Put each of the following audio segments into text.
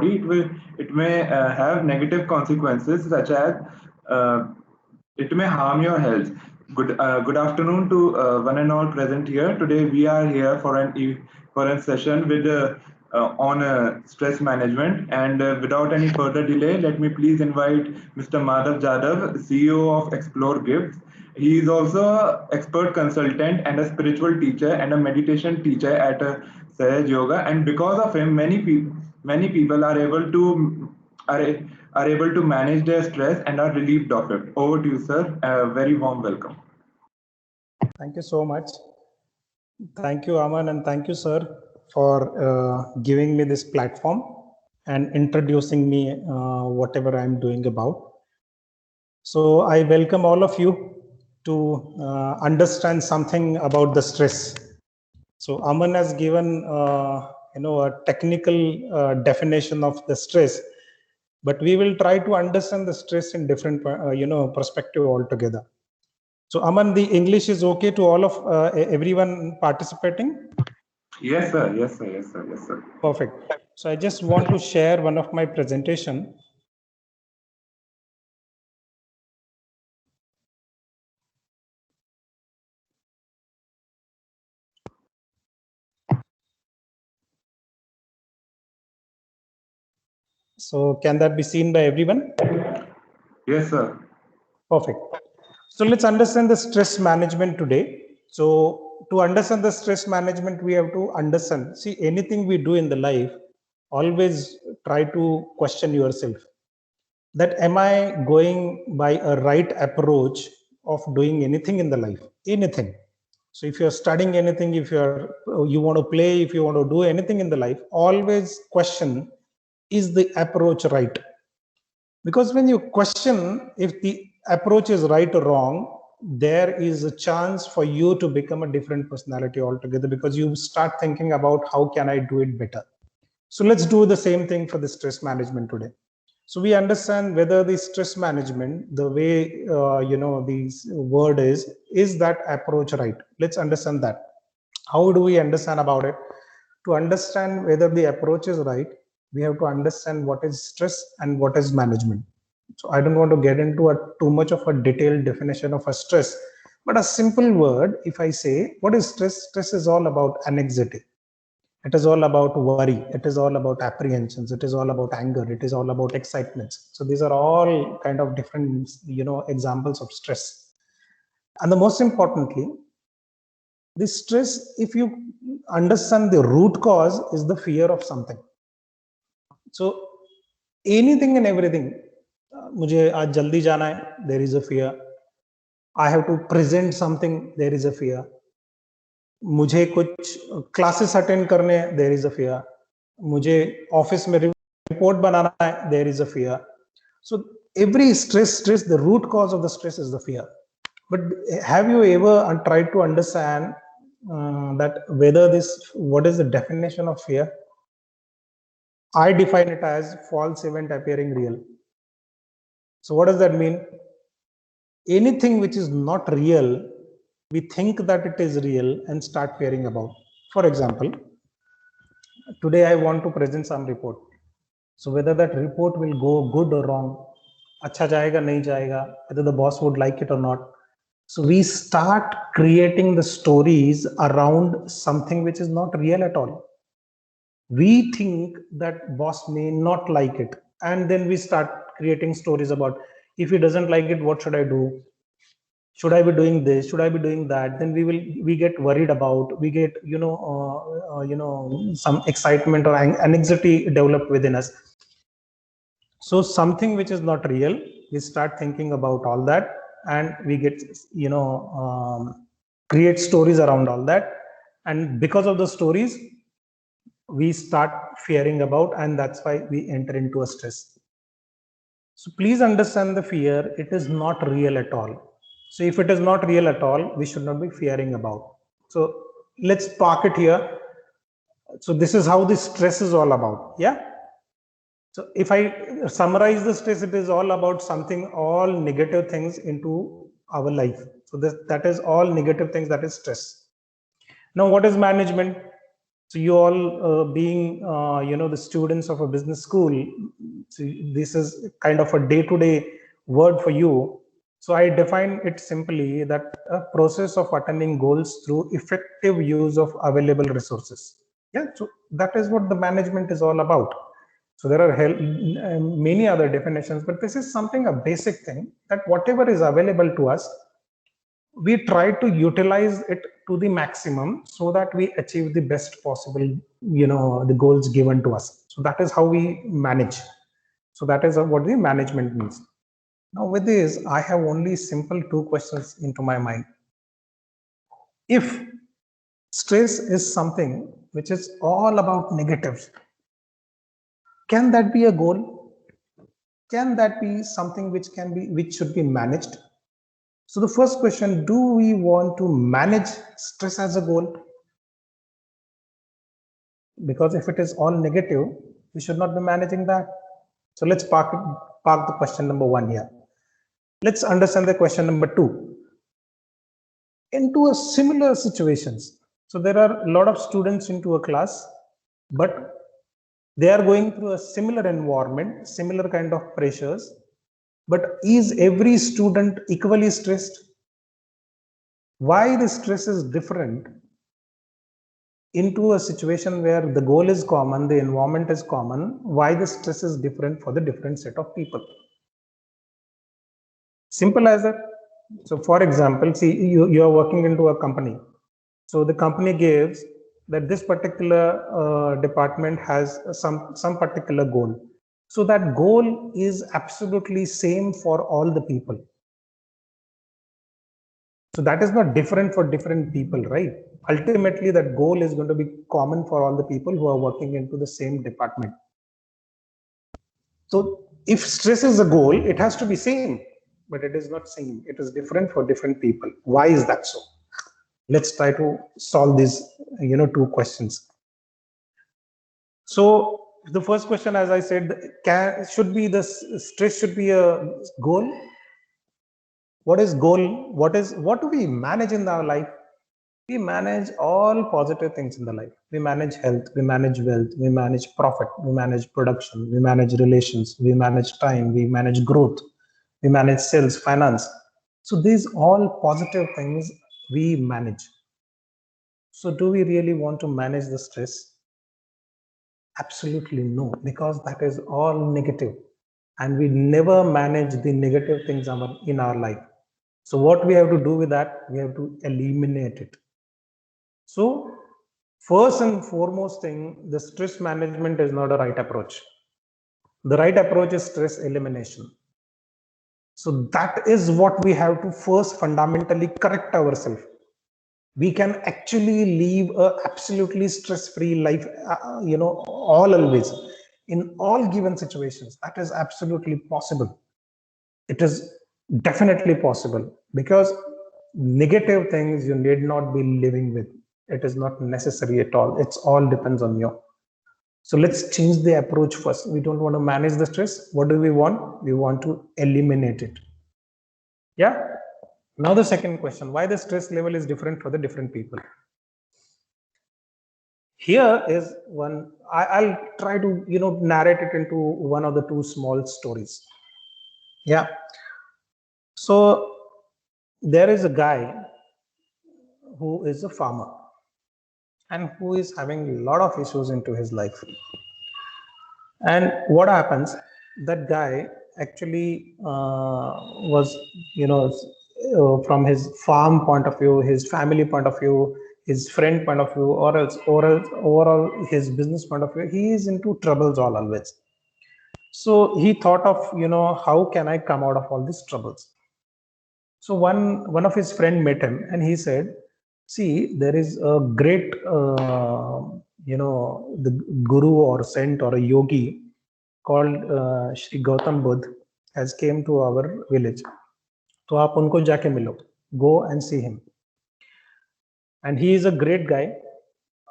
it may have negative consequences such as uh, it may harm your health. Good afternoon to one and all present here. Today we are here for for a session with on stress management. And without any further delay, let me please invite Mr. Madhav Jadhav, CEO of Explore Gifts. He is also an expert consultant and a spiritual teacher and a meditation teacher at Sahaj Yoga. And because of him, many people are able to are, are able to manage their stress and are relieved of it. Over to you, sir. A very warm welcome. Thank you so much. Thank you, Aman, and thank you, sir, for giving me this platform and introducing me whatever I'm doing about. So I welcome all of you to understand something about the stress. So Aman has given a technical definition of the stress, but we will try to understand the stress in different perspective altogether. So Aman, the English is okay to all of everyone participating? Yes, sir. Yes, sir. Yes, sir. Yes, sir. Perfect. So I just want to share one of my presentation. So can that be seen by everyone? Yes, sir. Perfect. So let's understand the stress management today. So to understand the stress management, we have to understand, see, anything we do in the life, always try to question yourself that am I going by a right approach of doing anything in the life, anything. So if you're studying anything, if you want to play, if you want to do anything in the life, always question, is the approach right? Because when you question if the approach is right or wrong, there is a chance for you to become a different personality altogether, because you start thinking about how can I do it better. So let's do the same thing for the stress management today. So we understand whether the stress management, the way this word is that approach right? Let's understand that. How do we understand about it? To understand whether the approach is right, we have to understand what is stress and what is management. So I don't want to get into too much of a detailed definition of a stress, but a simple word, if I say, what is stress? Stress is all about anxiety. It is all about worry. It is all about apprehensions. It is all about anger. It is all about excitements. So these are all kind of different, examples of stress. And the most importantly, the stress, if you understand the root cause, is the fear of something. So anything and everything, मुझे आज जल्दी जाना है, there is a fear. I have to present something, there is a fear. मुझे कुछ classes attend करने, there is a fear. मुझे office में रिपोर्ट बनाना है, there is a fear. So every stress, the root cause of the stress is the fear. But have you ever tried to understand that what is the definition of fear? I define it as false event appearing real. So what does that mean? Anything which is not real, we think that it is real and start fearing about. For example, today I want to present some report. So whether that report will go good or wrong, अच्छा जाएगा नहीं जाएगा, whether the boss would like it or not. So we start creating the stories around something which is not real at all. We think that boss may not like it, and then we start creating stories about, if he doesn't like it, what should I do? Should I be doing this? Should I be doing that? Then we get worried about, we get some excitement or anxiety developed within us. So something which is not real, we start thinking about all that, and we get create stories around all that, and because of the stories we start fearing about, and that's why we enter into a stress. So please understand the fear, it is not real at all. So if it is not real at all, we should not be fearing about. So let's park it here. So this is how this stress is all about. Yeah. So if I summarize the stress, it is all about something, all negative things into our life. So that is all negative things, that is stress. Now what is management? So you all being the students of a business school, so this is kind of a day-to-day word for you. So I define it simply that a process of attaining goals through effective use of available resources. Yeah, so that is what the management is all about. So there are many other definitions, but this is something, a basic thing, that whatever is available to us, we try to utilize it to the maximum so that we achieve the best possible, the goals given to us. So that is how we manage. So that is what the management means. Now with this, I have only simple two questions into my mind. If stress is something which is all about negatives, can that be a goal? Can that be something which should be managed? So the first question, do we want to manage stress as a goal? Because if it is all negative, we should not be managing that. So let's park the question number one here. Let's understand the question number two. Into a similar situations, so there are a lot of students into a class, but they are going through a similar environment, similar kind of pressures, but is every student equally stressed? Why the stress is different into a situation where the goal is common, the environment is common? Why the stress is different for the different set of people? Simple as that. So for example, see, you are working into a company. So the company gives that this particular department has some particular goal. So that goal is absolutely same for all the people. So that is not different for different people, right? Ultimately, that goal is going to be common for all the people who are working into the same department. So if stress is a goal, it has to be same, but it is not same. It is different for different people. Why is that so? Let's try to solve these, two questions. So the first question, as I said, should be the stress should be a goal. What is goal? What do we manage in our life? We manage all positive things in the life. We manage health, we manage wealth, we manage profit, we manage production, we manage relations, we manage time, we manage growth, we manage sales, finance. So these all positive things we manage. So do we really want to manage the stress? Absolutely no, because that is all negative, and we never manage the negative things in our life. So what we have to do with that, we have to eliminate it. So first and foremost thing, the stress management is not a right approach. The right approach is stress elimination. So that is what we have to first fundamentally correct ourselves. We can actually live a absolutely stress-free life, always, in all given situations. That is absolutely possible. It is definitely possible, because negative things you need not be living with. It is not necessary at all. It's all depends on you. So let's change the approach first. We don't want to manage the stress. What do we want? We want to eliminate it. Yeah. Now the second question, why the stress level is different for the different people? Here is one, I'll try to, narrate it into one of the two small stories. Yeah. So there is a guy who is a farmer and who is having a lot of issues into his life. And what happens, that guy actually was, from his farm point of view, his family point of view, his friend point of view, or else overall his business point of view, he is into troubles always. So he thought of, how can I come out of all these troubles? So one of his friend met him and he said, see, there is a great, the guru or saint or a yogi called Shri Gautam Buddha has came to our village. तो आप उनको जाके मिलो. Go and see him. And he is a great guy.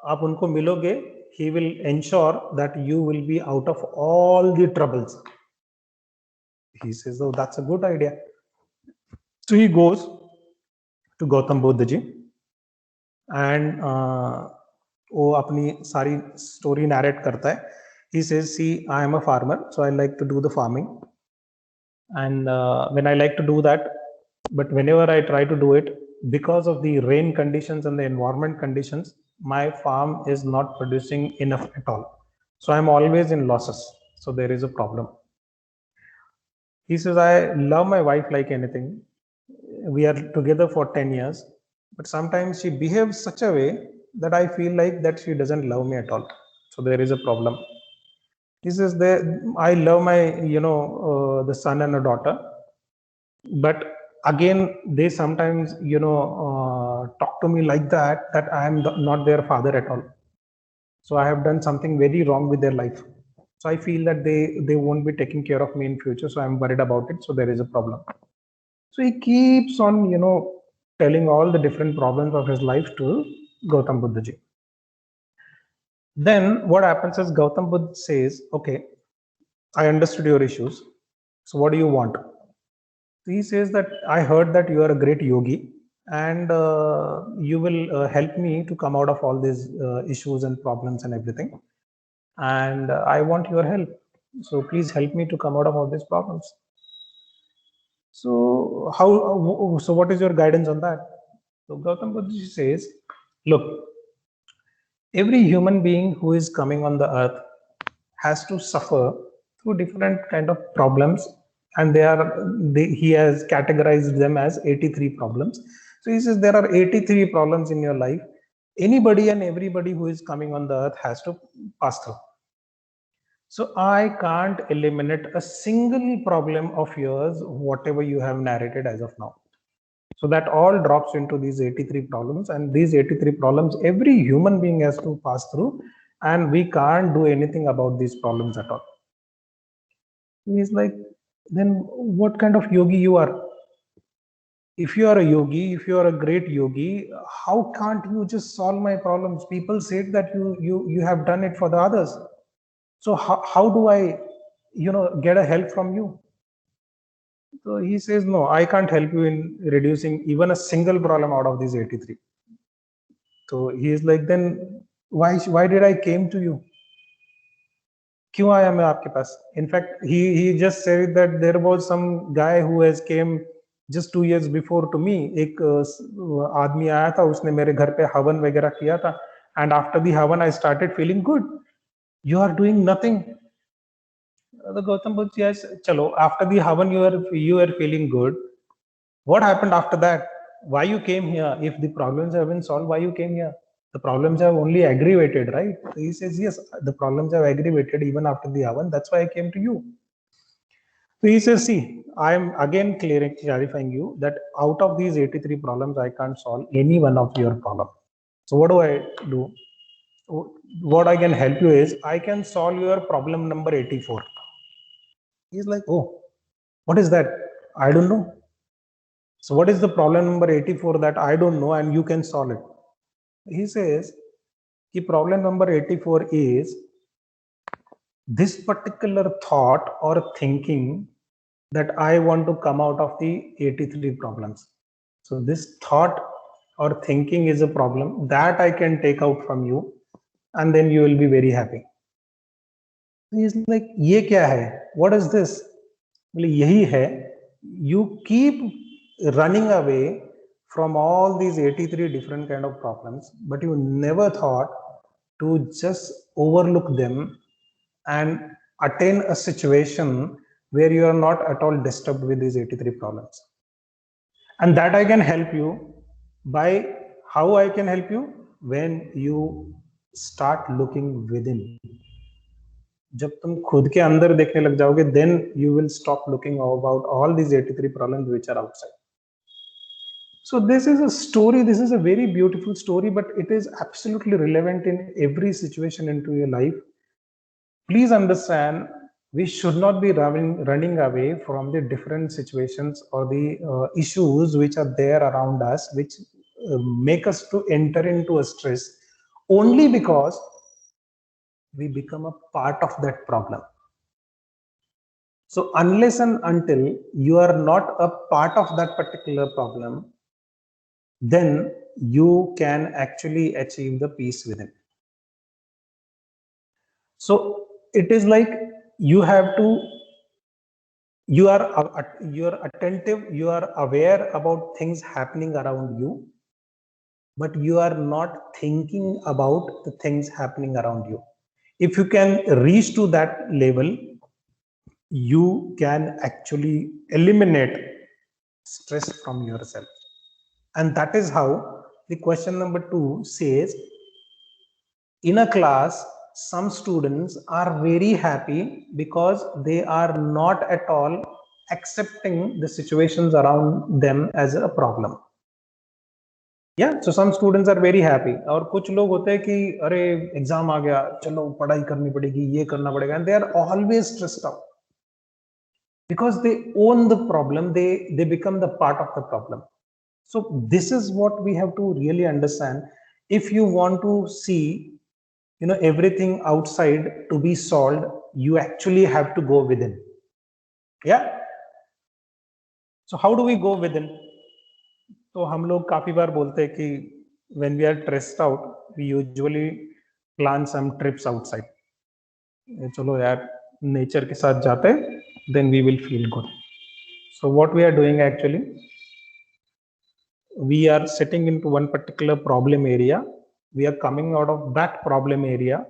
आप उनको मिलोगे, he will ensure that you will be out of all the troubles. He says, oh, that's a good idea. So he goes to Gautam Buddha ji, and वो अपनी सारी story narrate करता है. He says, see, I am a farmer, so I like to do the farming. And when I like to do that, but whenever I try to do it, because of the rain conditions and the environment conditions, my farm is not producing enough at all. So I'm always in losses. So there is a problem. He says, I love my wife like anything. We are together for 10 years, but sometimes she behaves such a way that I feel like that she doesn't love me at all. So there is a problem. He says that I love my, the son and a daughter, but again, they sometimes, talk to me like that I am not their father at all. So I have done something very wrong with their life. So I feel that they won't be taking care of me in future. So I'm worried about it. So there is a problem. So he keeps on, telling all the different problems of his life to Gautam Buddha ji. Then what happens is Gautam Buddha says, okay, I understood your issues. So what do you want? He says that I heard that you are a great yogi and you will help me to come out of all these issues and problems and everything. And I want your help. So please help me to come out of all these problems. So so what is your guidance on that? So Gautam Buddha says, look, every human being who is coming on the earth has to suffer through different kind of problems, and he has categorized them as 83 problems. So he says there are 83 problems in your life. Anybody and everybody who is coming on the earth has to pass through. So I can't eliminate a single problem of yours, whatever you have narrated as of now. So that all drops into these 83 problems, and these 83 problems every human being has to pass through, and we can't do anything about these problems at all. He's like, then what kind of yogi you are? If you are a yogi, if you are a great yogi, how can't you just solve my problems? People said that you have done it for the others. So how do I, get a help from you? So he says, no, I can't help you in reducing even a single problem out of these 83. So he is like, then why did I came to you? क्यों आया मैं आपके पास? In fact, he just said that there was some guy who has came just 2 years before to me. एक आदमी आया था, उसने मेरे घर पे हवन वगैरह किया था, and after the havan I started feeling good. You are doing nothing. The Gautam Buddha says, chalo, after the havan you are feeling good. What happened after that? Why you came here? If the problems have been solved, why you came here? The problems have only aggravated, right? So he says, yes, the problems have aggravated even after the havan. That's why I came to you. So he says, see, I am again clarifying you that out of these 83 problems, I can't solve any one of your problem. So what do I do? What I can help you is I can solve your problem number 84. He's like, oh, what is that? I don't know. So what is the problem number 84 that I don't know and you can solve it? He says, the problem number 84 is this particular thought or thinking that I want to come out of the 83 problems. So this thought or thinking is a problem that I can take out from you, and then you will be very happy. He's like, ye kya hai? What is this? Yahi hai. You keep running away from all these 83 different kind of problems, but you never thought to just overlook them and attain a situation where you are not at all disturbed with these 83 problems. And that I can help you by how I can help you? When you start looking within. जब तुम खुद के अंदर देखने लग जाओगे, then you will stop looking about all these 83 problems which are outside. So this is a story, this is a very beautiful story, but it is absolutely relevant in every situation into your life. Please understand, we should not be running away from the different situations or the issues which are there around us, which make us to enter into a stress only because we become a part of that problem. So unless and until you are not a part of that particular problem, then you can actually achieve the peace within. So it is like you have to, you're attentive, you are aware about things happening around you, but you are not thinking about the things happening around you. If you can reach to that level, you can actually eliminate stress from yourself. And that is how the question number 2 says, in a class, some students are very happy because they are not at all accepting the situations around them as a problem. Yeah, so some students are very happy. और कुछ लोग होते हैं कि अरे exam आ गया, चलो पढ़ाई करनी पड़ेगी, ये करना पड़ेगा, and they are always stressed out because they own the problem, they become the part of the problem. So this is what we have to really understand. If you want to see, you know, everything outside to be solved, you actually have to go within. Yeah, so how do we go within? तो हम लोग काफी बार बोलते हैं कि when we are stressed out, we usually plan some trips outside. चलो यार nature के साथ जाते, then we will feel good. So what we are doing actually, we are sitting into one particular problem area, we are coming out of that problem area,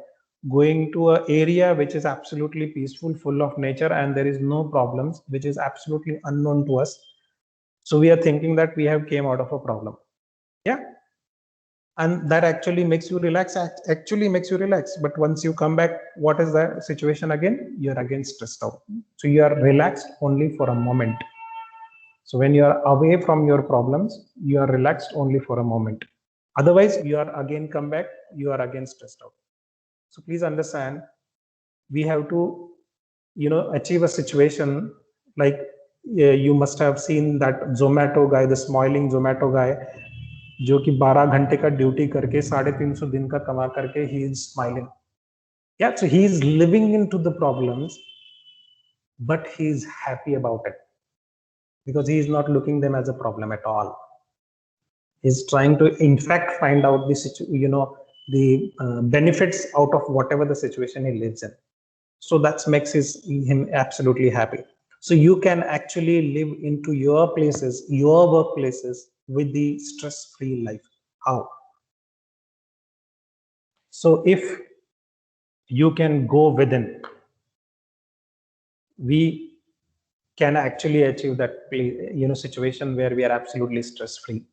going to an area which is absolutely peaceful, full of nature, and there is no problems, which is absolutely unknown to us. So we are thinking that we have came out of a problem. Yeah, and that actually makes you relax, but once you come back, what is the situation again? You're again stressed out. So you are relaxed only for a moment. So when you are away from your problems, you are relaxed only for a moment. Otherwise, you are again come back, you are again stressed out. So please understand, we have to, you know, achieve a situation like, you must have seen that Zomato guy, the smiling Zomato guy, जो कि 12 घंटे का duty करके 350 दिन का कमा करके he is smiling. Yeah, so he is living into the problems, but he is happy about it because he is not looking them as a problem at all. He's trying to in fact find out the benefits out of whatever the situation he lives in. So that makes him absolutely happy. So you can actually live into your places, your workplaces, with the stress-free life. How? So if you can go within, we can actually achieve that situation where we are absolutely stress-free.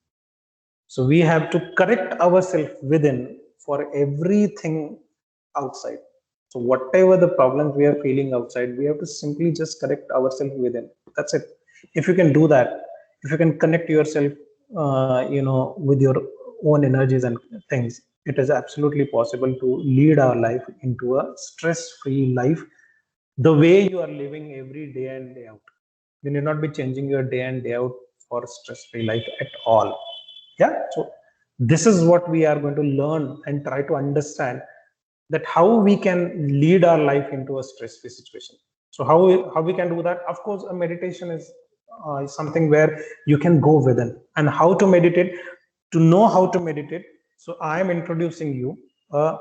So we have to correct ourselves within for everything outside. So whatever the problems we are feeling outside, we have to simply just correct ourselves within. That's it. If you can do that, if you can connect yourself, with your own energies and things, it is absolutely possible to lead our life into a stress-free life, the way you are living every day and day out. You need not be changing your day and day out for stress-free life at all. Yeah, so this is what we are going to learn and try to understand, that how we can lead our life into a stress-free situation. So how we can do that? Of course, a meditation is something where you can go within. And how to meditate? To know how to meditate, so I am introducing you a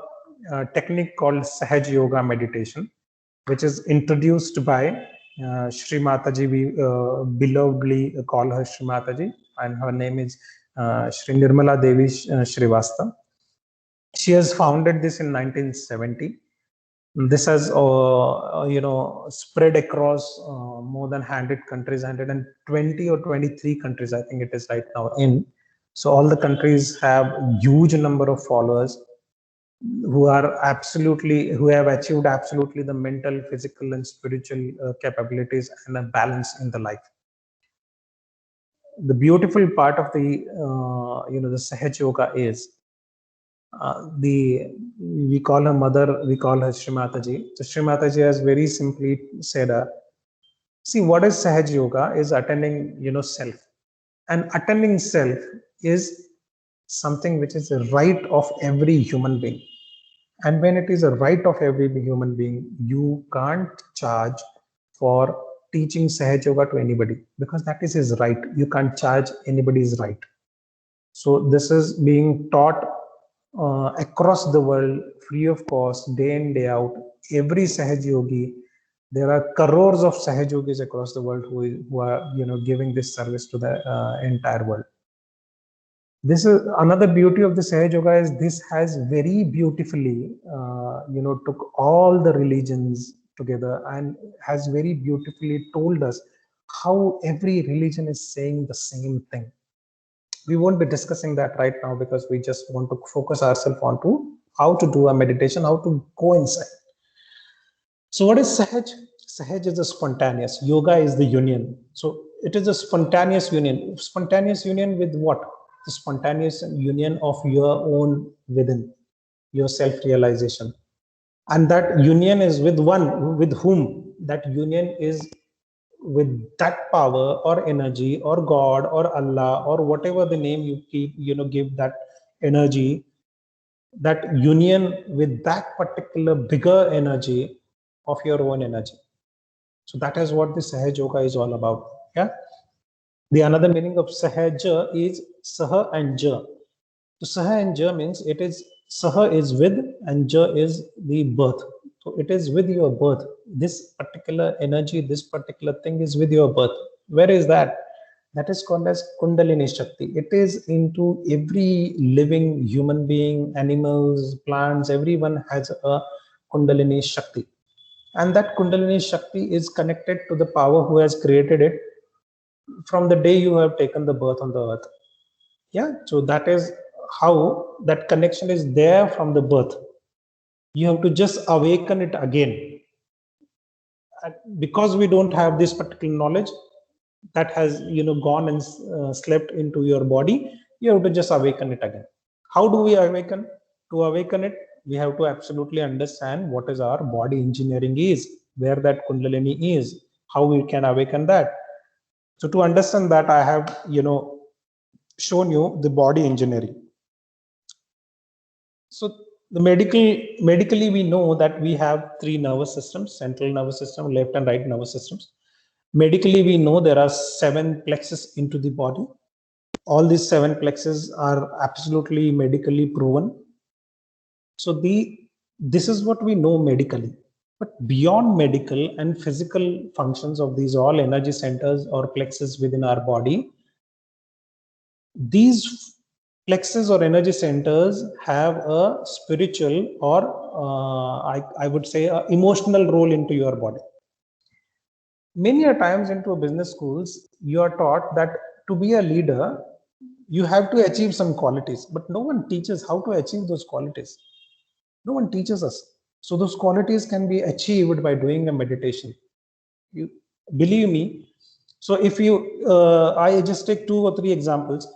technique called Sahaj Yoga meditation, which is introduced by Shri Mataji. We belovedly call her Shri Mataji, and her name is Shri Nirmala Devi Shrivastava. She has founded this in 1970. This has spread across more than 100 countries, 120 or 23 countries, I think it is right now in. So all the countries have huge number of followers who have achieved absolutely the mental, physical, and spiritual capabilities and a balance in the life. The beautiful part of the the Sahaj Yoga is we call her mother, we call her Shri Mataji. So Shri Mataji has very simply said, see, what is Sahaj Yoga is attending self, and attending self is something which is a right of every human being. And when it is a right of every human being, you can't charge for teaching Sahaj Yoga to anybody, because that is his right. You can't charge anybody's right. So this is being taught across the world, free of cost, day in, day out. Every Sahaj Yogi, there are crores of Sahaj Yogis across the world who are giving this service to the entire world. This is another beauty of the Sahaj Yoga, is this has very beautifully took all the religions together and has very beautifully told us how every religion is saying the same thing. We won't be discussing that right now because we just want to focus ourselves on to how to do a meditation, how to go inside. So what is Sahaj? Sahaj is a spontaneous. Yoga is the union. So it is a spontaneous union. Spontaneous union with what? The spontaneous union of your own within, your self-realization. And that union is with one, with whom? That union is with that power or energy or God or Allah or whatever the name you keep, give that energy, that union with that particular bigger energy of your own energy. So that is what the Sahaj Yoga is all about. Yeah. The another meaning of Sahaja is Saha and Ja. So Saha and Ja means it is, Saha is with and Ja is the birth. So it is with your birth. This particular energy, this particular thing is with your birth. Where is that? That is called as Kundalini Shakti. It is into every living human being, animals, plants, everyone has a Kundalini Shakti. And that Kundalini Shakti is connected to the power who has created it from the day you have taken the birth on the earth. Yeah, so that is how that connection is there from the birth. You have to just awaken it again. And because we don't have this particular knowledge that has gone and slept into your body, you have to just awaken it again. How do we awaken? To awaken it, we have to absolutely understand what is our body engineering is, where that Kundalini is, how we can awaken that. So to understand that, I have shown you the body engineering. So the medically we know that we have three nervous systems: central nervous system, left and right nervous systems. Medically we know there are 7 plexus into the body. All these 7 plexus are absolutely medically proven. So this is what we know medically. But beyond medical and physical functions of these all energy centers or plexus within our body, these plexus or energy centers have a spiritual or I would say a emotional role into your body. Many a times into business schools, you are taught that to be a leader, you have to achieve some qualities, but no one teaches how to achieve those qualities. No one teaches us. So those qualities can be achieved by doing a meditation. You believe me. So if you, I just take 2 or 3 examples.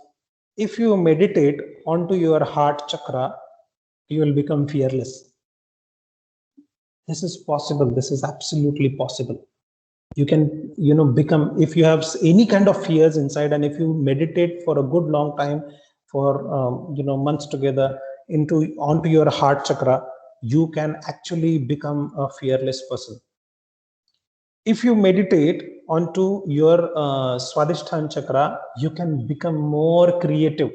If you meditate onto your heart chakra, you will become fearless. This is possible. This is absolutely possible. You can, become, if you have any kind of fears inside, and if you meditate for a good long time, for months together onto your heart chakra, you can actually become a fearless person. If you meditate onto your Swadhisthana chakra, you can become more creative.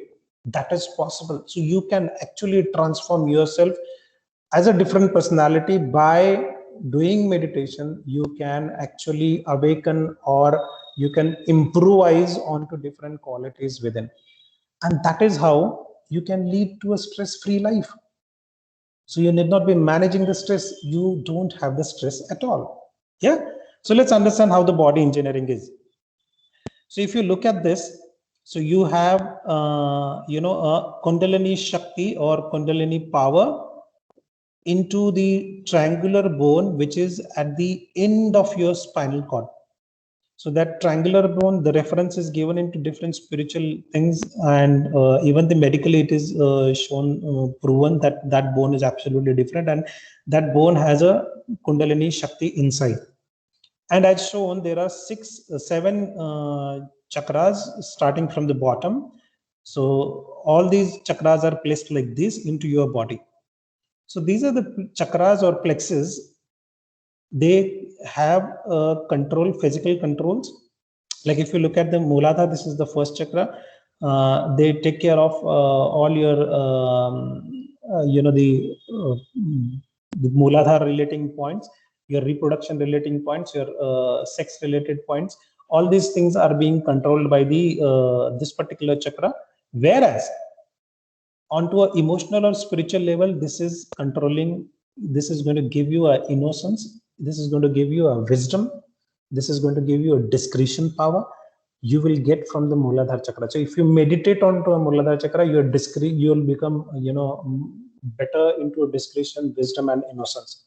That is possible. So you can actually transform yourself as a different personality by doing meditation. You can actually awaken, or you can improvise onto different qualities within. And that is how you can lead to a stress-free life. So you need not be managing the stress. You don't have the stress at all. Yeah. So let's understand how the body engineering is. So if you look at this, so you have, a Kundalini Shakti or Kundalini power into the triangular bone, which is at the end of your spinal cord. So that triangular bone, the reference is given into different spiritual things, and even the medically it is shown, proven that that bone is absolutely different, and that bone has a Kundalini Shakti inside. And as shown, there are 7 chakras starting from the bottom. So all these chakras are placed like this into your body. So these are the chakras or plexus. They have physical controls. Like if you look at the Mooladhara, this is the first chakra. They take care of all your the Mooladhara relating points, your reproduction relating points, your sex related points. All these things are being controlled by the this particular chakra. Whereas onto an emotional or spiritual level, this is controlling. This is going to give you a innocence. This is going to give you a wisdom. This is going to give you a discretion power. You will get from the Mooladhara chakra. So if you meditate onto a Mooladhara chakra, you're discreet. You will become, better into discretion, wisdom, and innocence.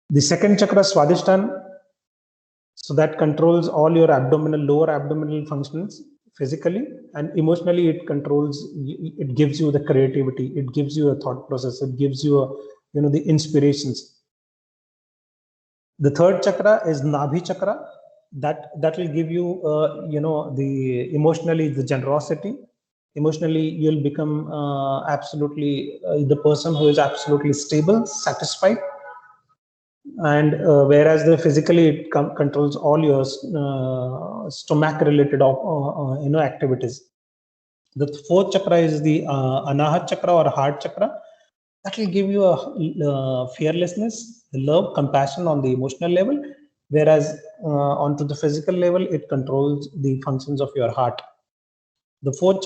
The second chakra, Swadhisthana, so that controls all your lower abdominal functions physically, and emotionally it controls. It gives you the creativity. It gives you a thought process. It gives you the inspirations. The third chakra is Nabhi chakra. That will give you the emotionally the generosity. Emotionally you'll become absolutely the person who is absolutely stable, satisfied, and whereas the physically it controls all your stomach related activities. The fourth chakra is the Anahat chakra or heart chakra. That will give you a fearlessness, love, compassion on the emotional level, whereas onto the physical level, it controls the functions of your heart. The fifth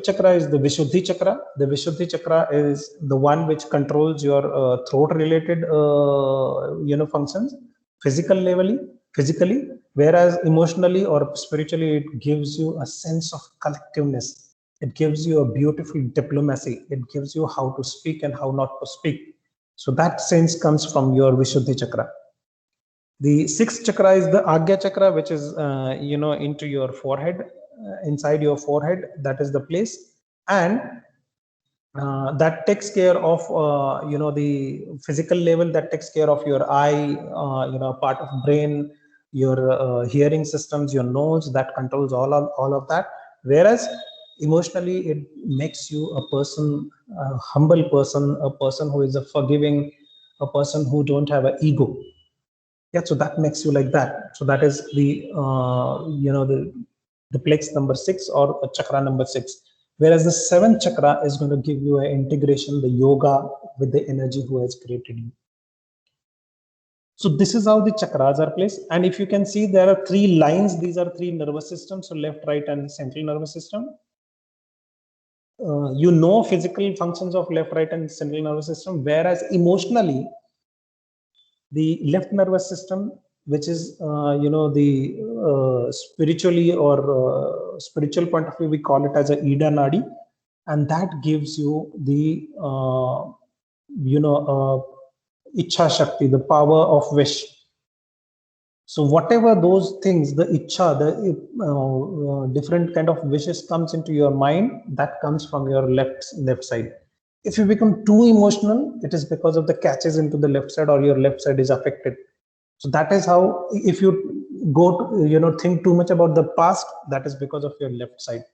chakra is the Vishuddhi chakra. The Vishuddhi chakra is the one which controls your throat related, functions physically, whereas emotionally or spiritually, it gives you a sense of collectiveness. It gives you a beautiful diplomacy. It gives you how to speak and how not to speak. So that sense comes from your Vishuddhi chakra. The sixth chakra is the Agya chakra, which is, into your forehead, inside your forehead. That is the place. And that takes care of, the physical level, that takes care of your eye, part of brain, your hearing systems, your nose, that controls all of that. Whereas emotionally, it makes you a person, a humble person, a person who is a forgiving, a person who don't have an ego. Yeah, so that makes you like that. So that is the the plex number 6 or chakra number 6. Whereas the seventh chakra is going to give you an integration, the yoga with the energy who has created you. So this is how the chakras are placed. And if you can see, there are 3 lines. These are 3 nervous systems. So left, right, and central nervous system. Physical functions of left, right, and central nervous system. Whereas emotionally, the left nervous system, which is the spiritually or spiritual point of view, we call it as a Ida Nadi, and that gives you the Ichha Shakti, the power of wish. So whatever those things, the Ichha, the different kind of wishes comes into your mind, that comes from your left side. If you become too emotional, it is because of the catches into the left side, or your left side is affected. So that is how, if you go to, think too much about the past, that is because of your left side.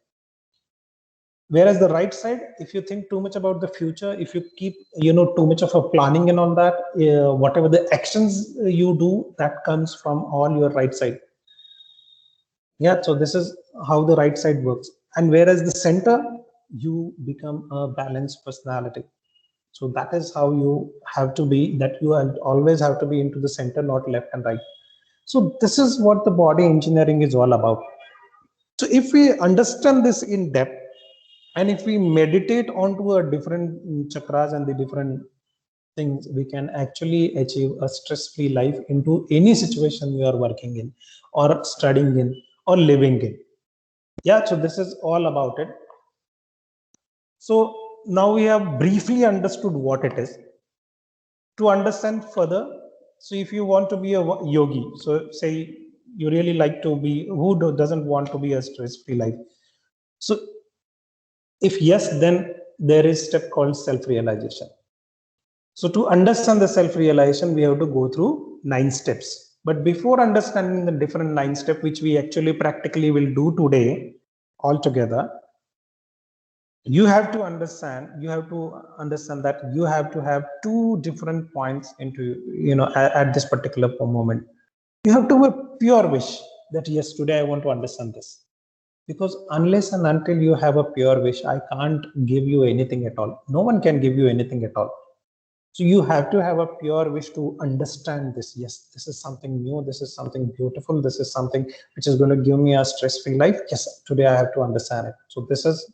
Whereas the right side, if you think too much about the future, if you keep, too much of a planning and all that, whatever the actions you do, that comes from all your right side. Yeah, so this is how the right side works. And whereas the center, you become a balanced personality. So that is how you have to be, that you always have to be into the center, not left and right. So this is what the body engineering is all about. So if we understand this in depth, and if we meditate onto a different chakras and the different things, we can actually achieve a stress-free life into any situation you are working in, or studying in, or living in. Yeah, so this is all about it. So now we have briefly understood what it is. To understand further, so if you want to be a yogi, so say you really like to be, who doesn't want to be a stress-free life? So if yes, then there is step called self-realization. So to understand the self-realization, we have to go through 9 steps. But before understanding the different 9 steps, which we actually practically will do today all together, you have to understand that you have to have 2 different points into, at this particular moment. You have to have a pure wish that yes, today I want to understand this. Because unless and until you have a pure wish, I can't give you anything at all. No one can give you anything at all. So you have to have a pure wish to understand this. Yes, this is something new. This is something beautiful. This is something which is going to give me a stress-free life. Yes, today I have to understand it. So this is,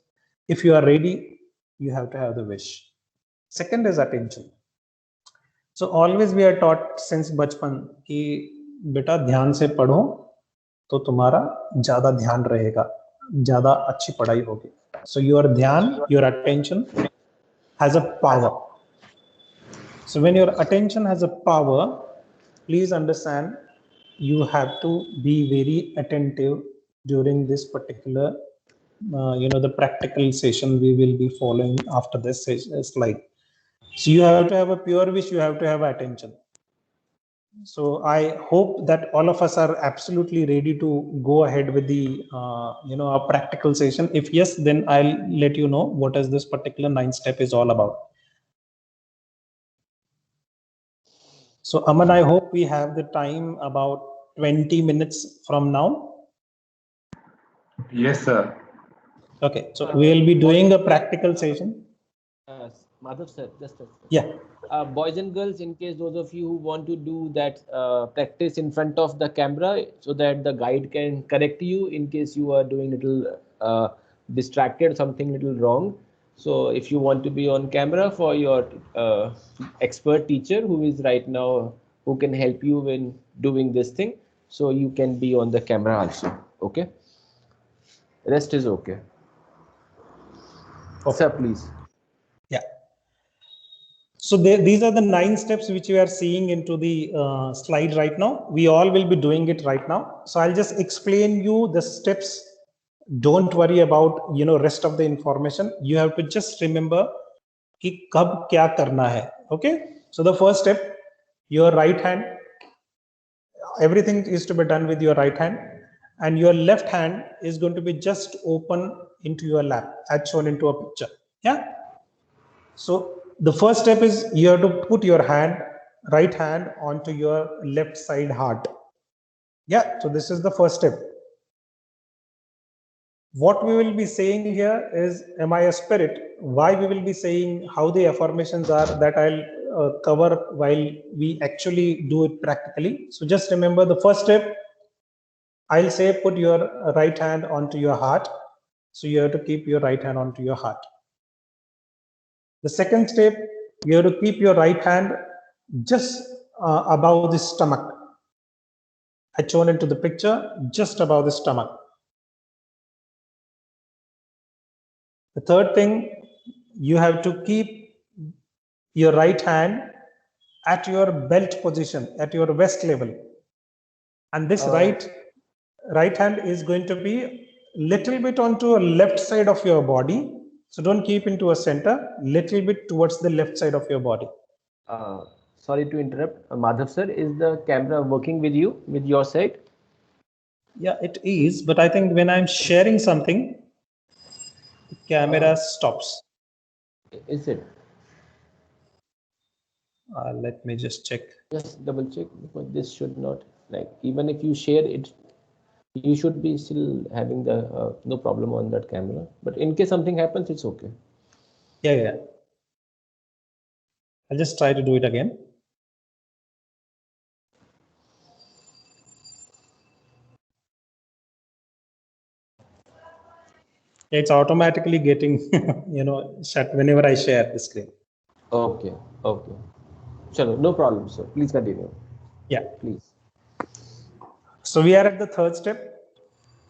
if you are ready, you have to have the wish. Second is attention. So always we are taught since बचपन कि बेटा ध्यान से पढ़ो तो तुम्हारा ज्यादा ध्यान रहेगा, ज्यादा अच्छी पढ़ाई होगी. So your ध्यान, your attention has a power. So when your attention has a power, please understand you have to be very attentive during this particular the practical session we will be following after this slide. So you have to have a pure wish, you have to have attention. So I hope that all of us are absolutely ready to go ahead with the a practical session. If yes, then I'll let you know what is this particular 9 step is all about. So Aman, I hope we have the time about 20 minutes from now. Yes, sir. Okay, so we'll be doing a practical session. Madhav sir, just a second. Yeah. Boys and girls, in case those of you who want to do that practice in front of the camera so that the guide can correct you in case you are doing little distracted, something little wrong. So if you want to be on camera for your expert teacher who is right now, who can help you in doing this thing, so you can be on the camera also. Okay. Rest is okay. Sir, please. Yeah. So these are the 9 steps which you are seeing into the slide right now. We all will be doing it right now. So I'll just explain you the steps. Don't worry about rest of the information. You have to just remember कि कब क्या करना है. Okay. So the first step, your right hand. Everything is to be done with your right hand, and your left hand is going to be just open into your lap, as shown into a picture. Yeah. So the first step is you have to put your right hand onto your left side heart. Yeah, so this is the first step. What we will be saying here is, am I a spirit? Why we will be saying how the affirmations are, that I'll cover while we actually do it practically. So just remember the first step, I'll say put your right hand onto your heart. So you have to keep your right hand onto your heart. The second step, you have to keep your right hand just above the stomach. I shown into the picture, just above the stomach. The third thing, you have to keep your right hand at your belt position, at your waist level. And this right hand is going to be little bit onto a left side of your body. So don't keep into a center, little bit towards the left side of your body. Sorry to interrupt, Madhav sir, is the camera working with you, with your side? Yeah, it is, but I think when I'm sharing something, the camera stops. Is it? Let me just check. Just double check, because this should not, like, even if you share it, you should be still having the no problem on that camera. But in case something happens, it's okay. Yeah. I'll just try to do it again. It's automatically getting shut whenever I share the screen. Okay. Chalo, no problem, sir. Please continue. Yeah. Please. So we are at the third step.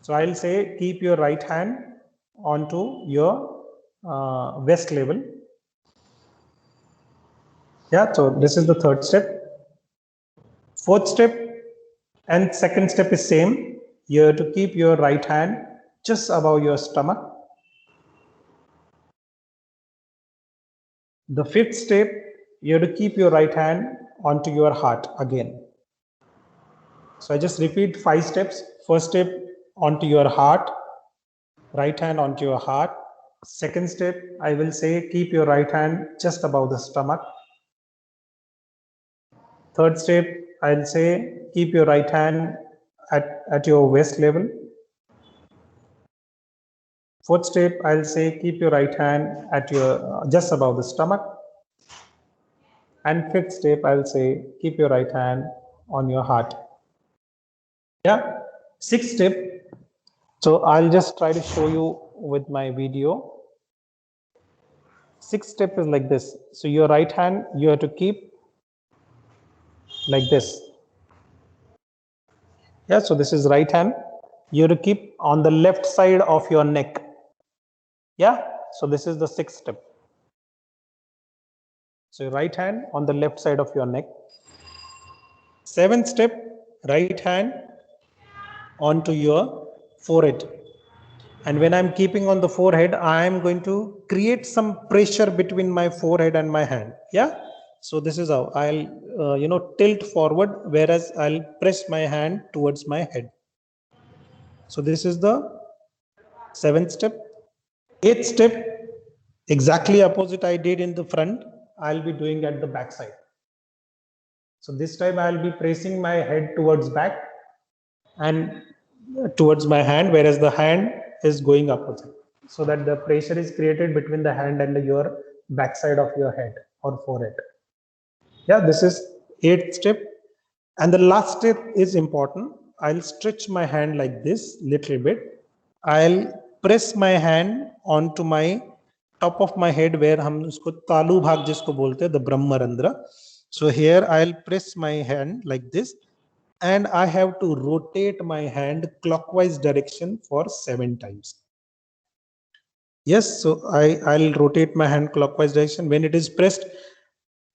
So I'll say keep your right hand onto your waist level. Yeah, so this is the third step. Fourth step and second step is same. You have to keep your right hand just above your stomach. The fifth step, you have to keep your right hand onto your heart again. So I just repeat 5 steps. First step, onto your heart, right hand onto your heart. Second step, I will say keep your right hand just above the stomach. Third step, I'll say keep your right hand at your waist level. Fourth step, I'll say keep your right hand at your just above the stomach. And fifth step, I'll say keep your right hand on your heart. Yeah. Sixth step. So I'll just try to show you with my video. Sixth step is like this. So your right hand, you have to keep like this. Yeah, so this is right hand. You have to keep on the left side of your neck. Yeah, so this is the sixth step. So right hand on the left side of your neck. Seventh step, right hand onto your forehead. And when I'm keeping on the forehead, I'm going to create some pressure between my forehead and my hand. Yeah. So this is how I'll, tilt forward, whereas I'll press my hand towards my head. So this is the seventh step. Eighth step, exactly opposite I did in the front, I'll be doing at the back side. So this time I'll be pressing my head towards back and towards my hand, whereas the hand is going opposite, so that the pressure is created between the hand and your backside of your head or forehead. Yeah, this is eighth step. And the last step is important. I'll stretch my hand like this little bit. I'll press my hand onto my top of my head, where हम उसको तालु भाग जिसको बोलते हैं, the Brahmarandra. So here I'll press my hand like this, and I have to rotate my hand clockwise direction for 7 times. Yes, so I'll rotate my hand clockwise direction. When it is pressed,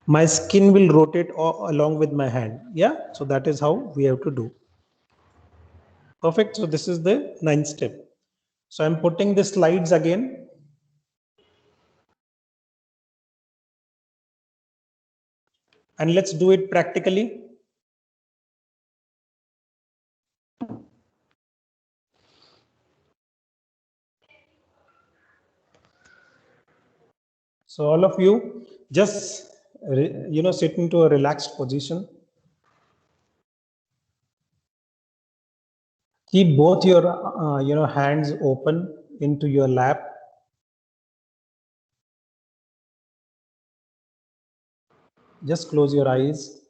my skin will rotate along with my hand. Yeah, so that is how we have to do. Perfect. So this is the ninth step. So I'm putting the slides again. And let's do it practically. So all of you just sit into a relaxed position. Keep both your hands open into your lap. Just close your eyes.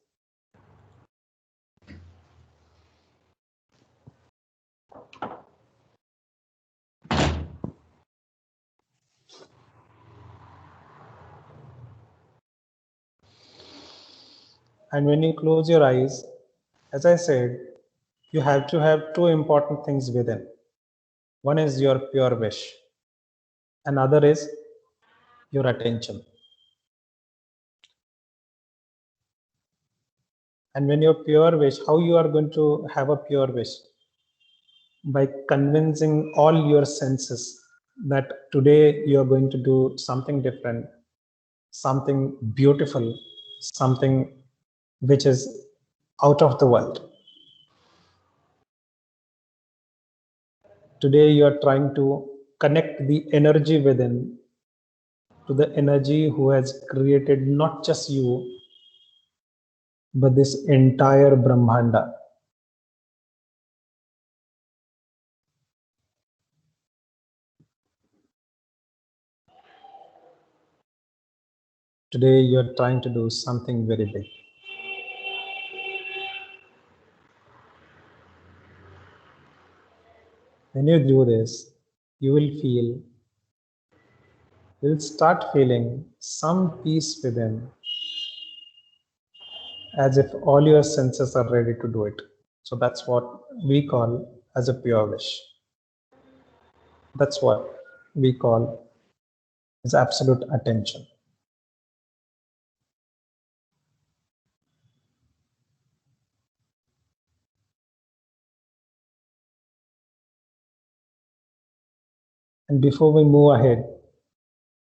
And when you close your eyes, as I said, you have to have two important things within. One is your pure wish. Another is your attention. And when your pure wish, how you are going to have a pure wish? By convincing all your senses that today you are going to do something different, something beautiful, something which is out of the world. Today you are trying to connect the energy within to the energy who has created not just you, but this entire Brahmanda. Today you are trying to do something very big. When you do this, you will start feeling some peace within, as if all your senses are ready to do it. So that's what we call as a pure wish. That's what we call as absolute attention. And before we move ahead,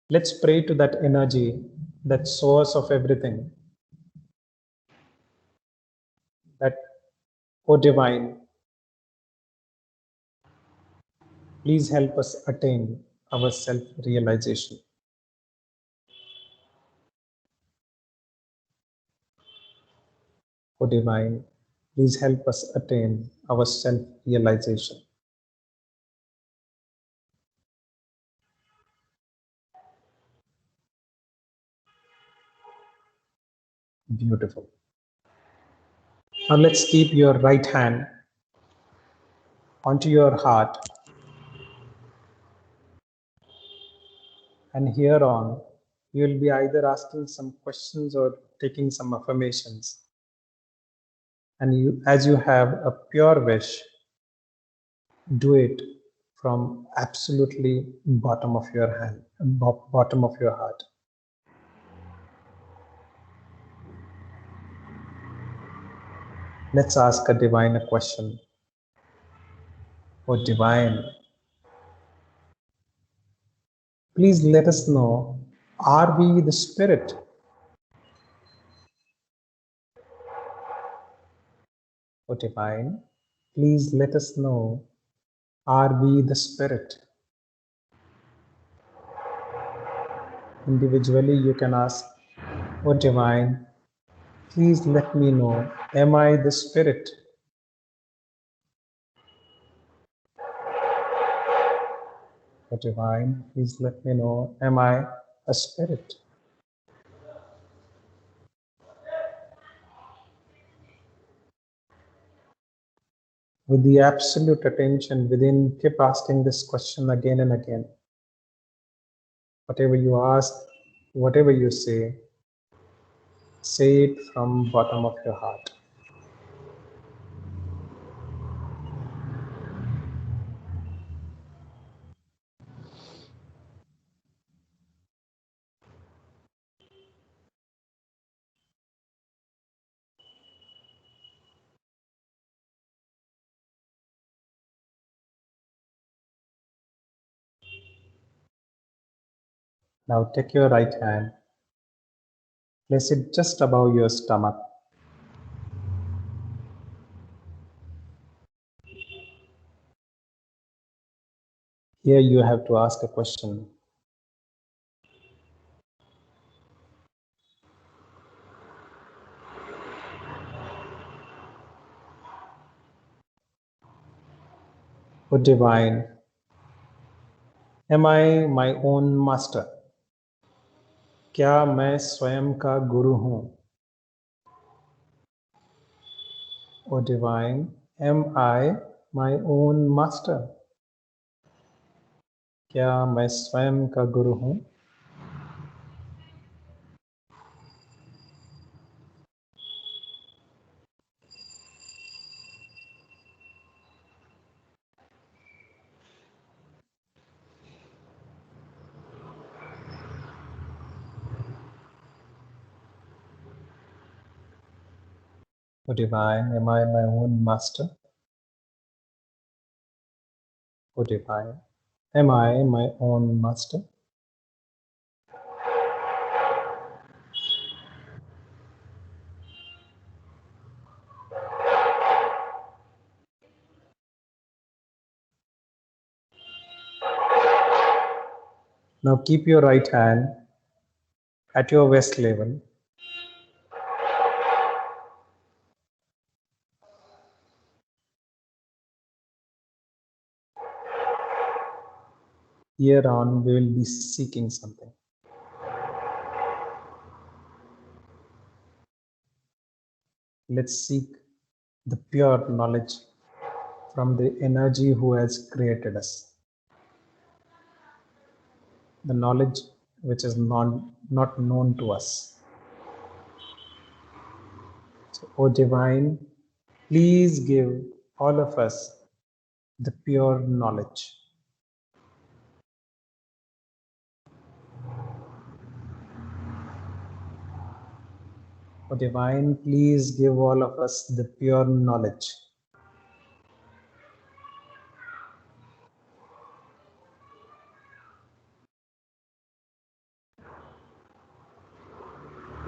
let's pray to that energy, that source of everything, that, oh divine, please help us attain our self-realization. Oh divine, please help us attain our self-realization. Beautiful. Now let's keep your right hand onto your heart. And here on, you will be either asking some questions or taking some affirmations. And as you have a pure wish, do it from absolutely bottom of your hand, bottom of your heart. Let's ask a divine a question. Oh divine, please let us know, are we the spirit? Oh divine, please let us know, are we the spirit? Individually, you can ask, oh divine, please let me know, am I the spirit? Oh divine, please let me know, am I a spirit? With the absolute attention within, keep asking this question again and again. Whatever you ask, whatever you say it from bottom of your heart. Now take your right hand, place it just above your stomach. Here you have to ask a question. Oh divine, am I my own master? क्या मैं स्वयं का गुरु हूँ? Oh divine, am I my own master? क्या मैं स्वयं का गुरु हूँ? Oh divine, am I my own master? Oh divine, am I my own master? Now keep your right hand at your waist level. Here on, we will be seeking something. Let's seek the pure knowledge from the energy who has created us. The knowledge which is not known to us. So, O Divine, please give all of us the pure knowledge. O Divine, please give all of us the pure knowledge.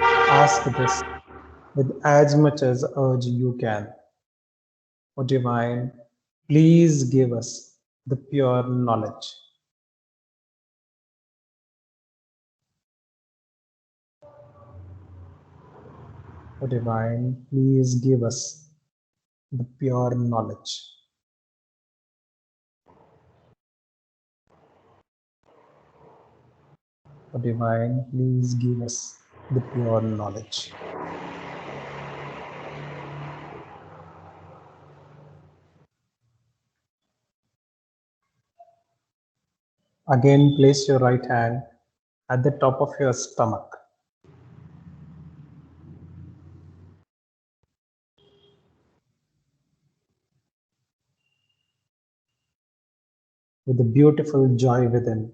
Ask this with as much as urge you can. O Divine, please give us the pure knowledge. O Divine, please give us the pure knowledge. O Divine, please give us the pure knowledge. Again, place your right hand at the top of your stomach. With the beautiful joy within,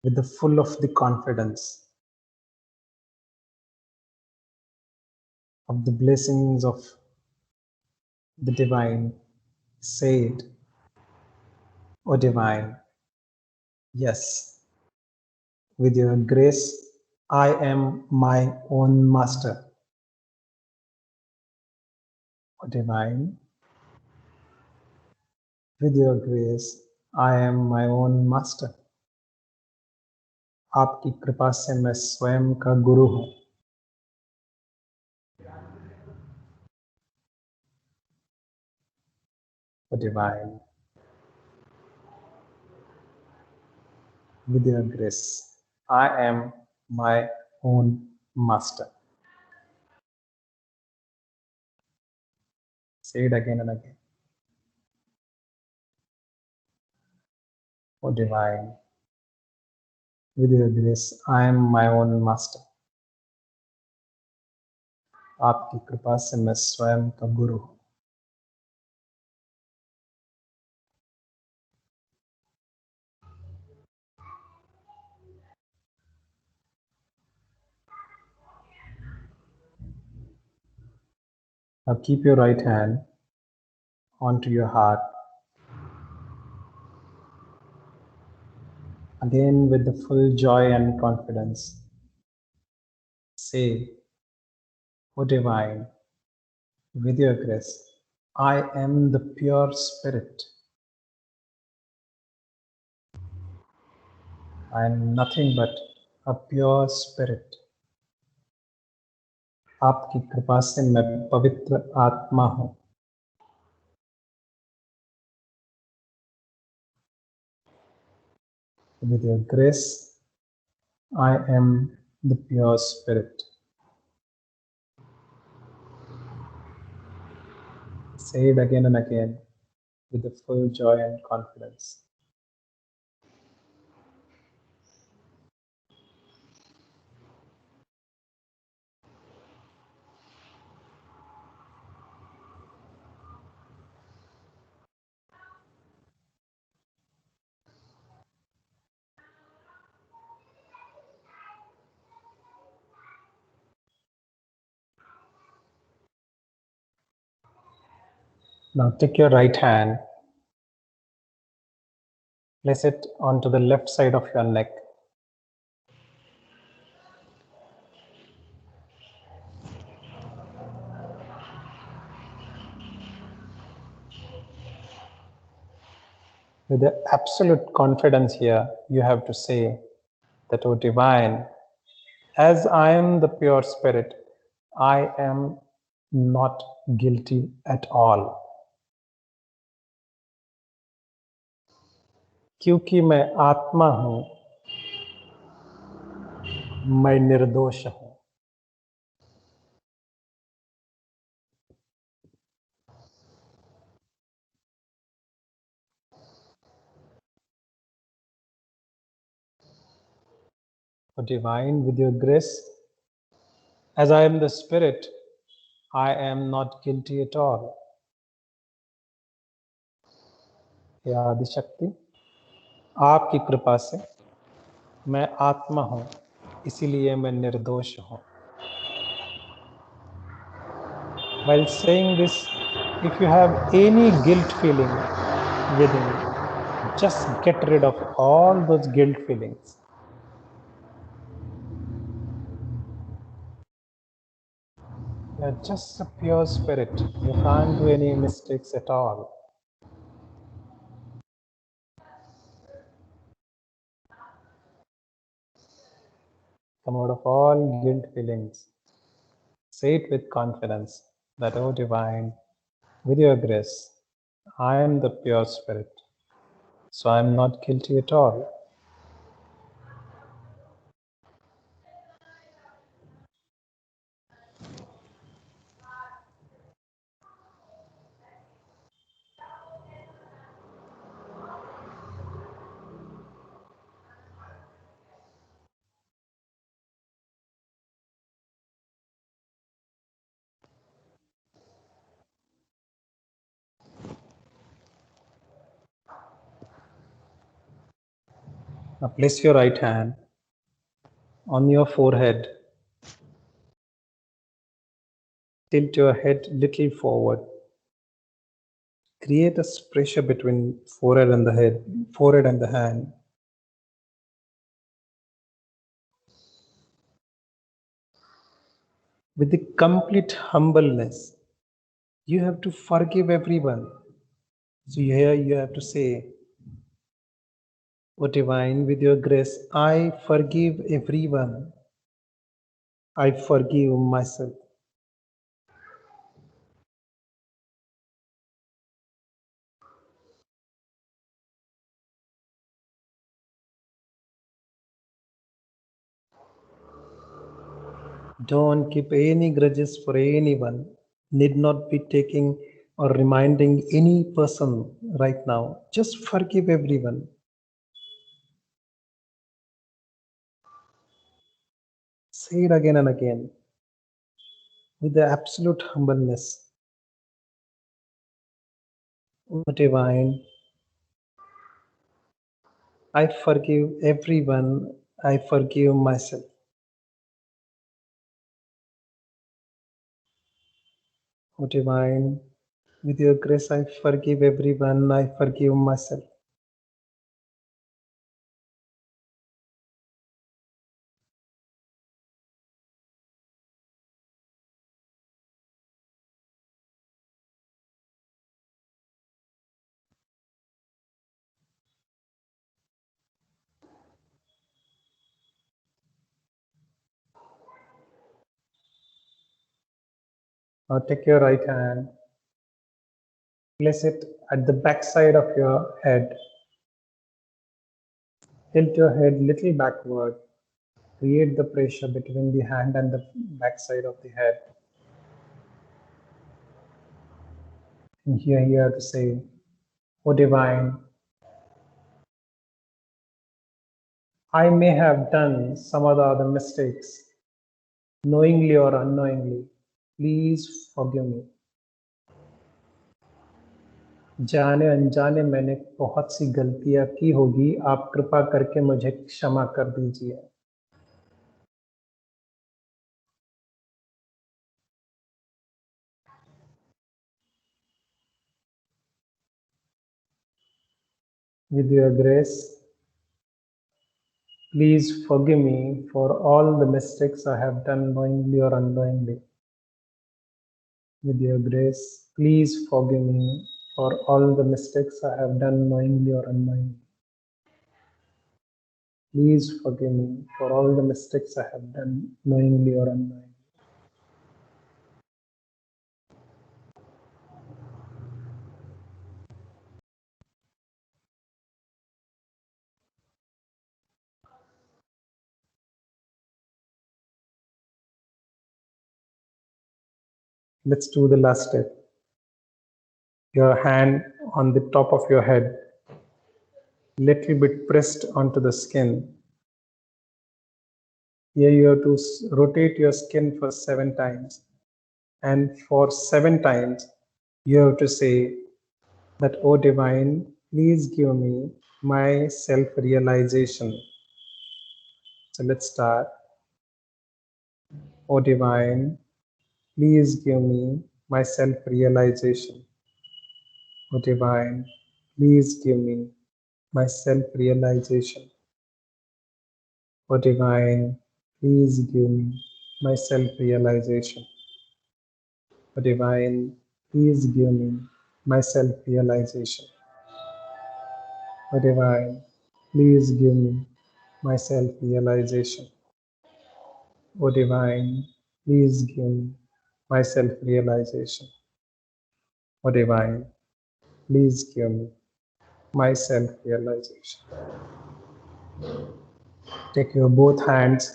with the full of the confidence of the blessings of the divine, say it, O divine, yes, with your grace, I am my own master. O divine, with your grace, I am my own master. आपकी कृपा से मैं स्वयं का गुरु हूँ. O divine, with your grace, I am my own master. Say it again and again. O divine, with your grace, I am my own master. आपकी कृपा से मैं स्वयं का गुरु हूँ. Now keep your right hand onto your heart. Again with the full joy and confidence. Say, O divine, with your grace, I am the pure spirit. I am nothing but a pure spirit. आपकी कृपा से मैं पवित्र आत्मा हूँ. With your grace, I am the pure spirit. Say it again and again with the full joy and confidence. Now take your right hand, place it onto the left side of your neck. With the absolute confidence here, you have to say that, O divine, as I am the pure spirit, I am not guilty at all. क्योंकि मैं आत्मा हूँ, मैं निर्दोष हूँ. O divine, with your grace, as I am the spirit, I am not guilty at all. हे आदिशक्ति, आपकी कृपा से मैं आत्मा हूँ, इसीलिए मैं निर्दोष हूँ. While saying this, if you have any guilt feeling within, just get rid of all those guilt feelings. You are just a pure spirit. You can't do any mistakes at all. Come out of all guilt feelings. Say it with confidence that, O divine, with your grace, I am the pure spirit. So I am not guilty at all. Now place your right hand on your forehead. Tilt your head little forward. Create a pressure between forehead and the hand. With the complete humbleness, you have to forgive everyone. So here you have to say, "O Divine, with your grace, I forgive everyone. I forgive myself." Don't keep any grudges for anyone. Need not be taking or reminding any person right now. Just forgive everyone. Say it again and again with the absolute humbleness. "O Divine, I forgive everyone. I forgive myself." "O Divine, with your grace, I forgive everyone. I forgive myself." Now take your right hand, place it at the back side of your head. Tilt your head little backward. Create the pressure between the hand and the back side of the head. And here you have to say, "O Divine, I may have done some of the other mistakes, knowingly or unknowingly. Please forgive me. जाने अनजाने मैंने बहुत सी गलतियां की होगी, आप कृपा करके मुझे क्षमा कर दीजिए." With your grace, please forgive me for all the mistakes I have done knowingly or unknowingly. With your grace, please forgive me for all the mistakes I have done knowingly or unknowingly. Please forgive me for all the mistakes I have done knowingly or unknowingly. Let's do the last step. Your hand on the top of your head, little bit pressed onto the skin. Here you have to rotate your skin for 7 times. And for 7 times, you have to say that, "O Divine, please give me my self-realization." So let's start. "O Divine, please give me my self-realization." "O Divine, please give me my self-realization." "O Divine, please give me my self-realization." "O Divine, please give me my self-realization." "O Divine, please give me my self-realization." "O Divine, please give me my self-realization." "O Divine, please give me my self-realization." Take your both hands,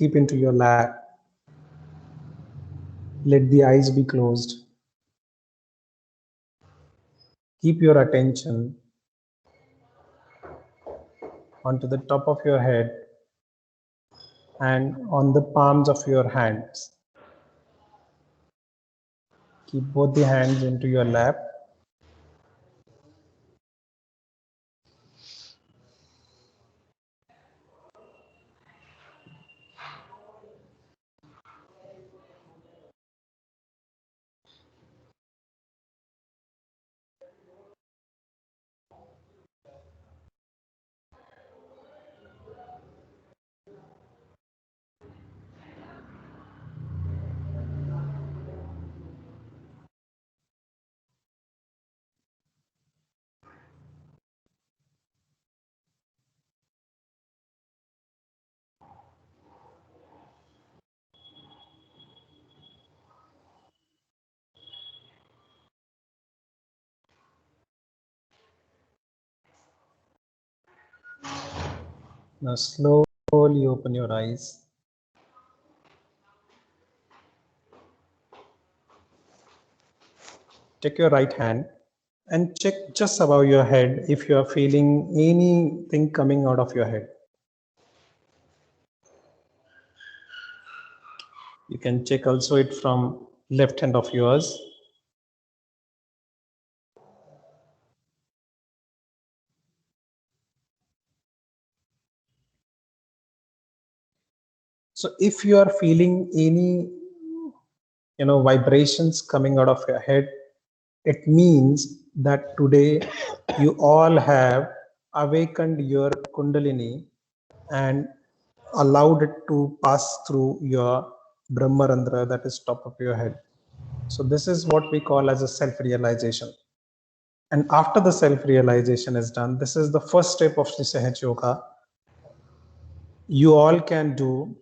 keep into your lap. Let the eyes be closed. Keep your attention onto the top of your head and on the palms of your hands. Keep both the hands into your lap. Now slowly open your eyes. Take your right hand and check just above your head if you are feeling anything coming out of your head. You can check also it from left hand of yours. So if you are feeling any vibrations coming out of your head, it means that today you all have awakened your Kundalini and allowed it to pass through your Brahmarandra, that is top of your head. So this is what we call as a self-realization. And after the self-realization is done, this is the first step of the Sahaj Yoga. You all can do